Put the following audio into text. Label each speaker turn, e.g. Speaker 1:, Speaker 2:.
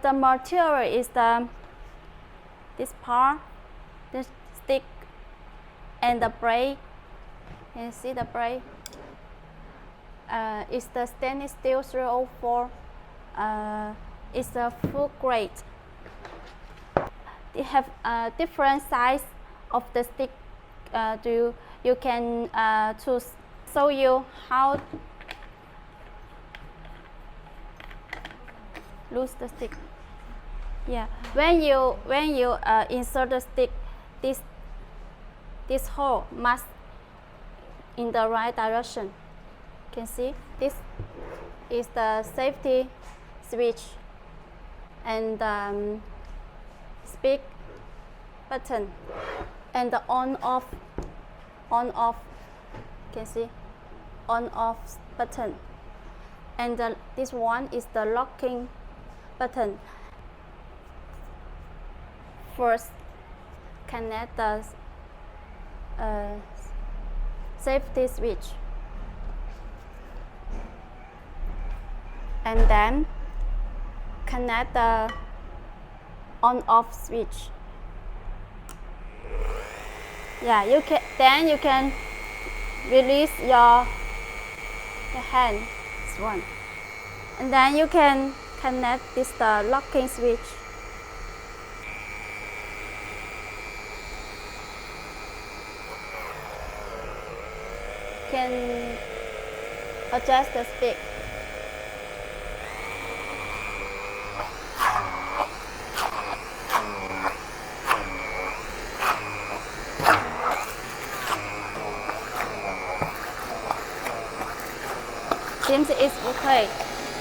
Speaker 1: The material is this part, this stick, and the brake. You see the brake? It's the stainless steel 304. It's a full grade. They have different size of the stick. You can choose. Show you how loose the stick. Yeah, when you insert the stick, this hole must in the right direction. You can see this is the safety switch and speak button and the on off. You can see on off button, and this one is the locking button. First, connect the safety switch, and then connect the on-off switch. Yeah, you can release your hand, this one, and then you can connect this locking switch. Can adjust the speed. Seems it's okay.